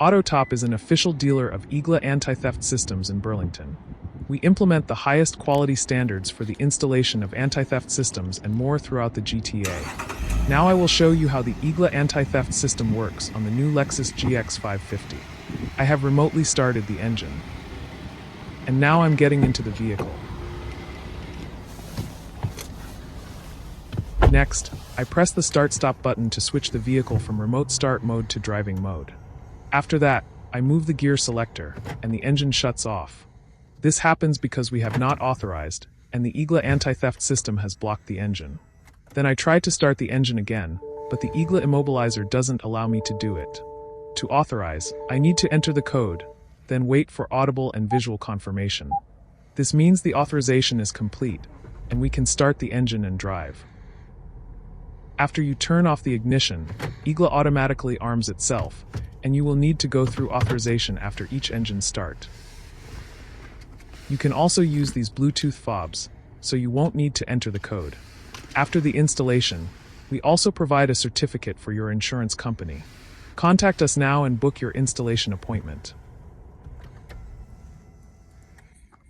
AutoTop is an official dealer of IGLA anti-theft systems in Burlington. We implement the highest quality standards for the installation of anti-theft systems and more throughout the GTA. Now I will show you how the IGLA anti-theft system works on the new Lexus GX550. I have remotely started the engine. And now I'm getting into the vehicle. Next, I press the start-stop button to switch the vehicle from remote start mode to driving mode. After that, I move the gear selector, and the engine shuts off. This happens because we have not authorized, and the IGLA anti-theft system has blocked the engine. Then I try to start the engine again, but the IGLA immobilizer doesn't allow me to do it. To authorize, I need to enter the code, then wait for audible and visual confirmation. This means the authorization is complete, and we can start the engine and drive. After you turn off the ignition, IGLA automatically arms itself, and you will need to go through authorization after each engine start. You can also use these Bluetooth fobs, so you won't need to enter the code. After the installation, we also provide a certificate for your insurance company. Contact us now and book your installation appointment.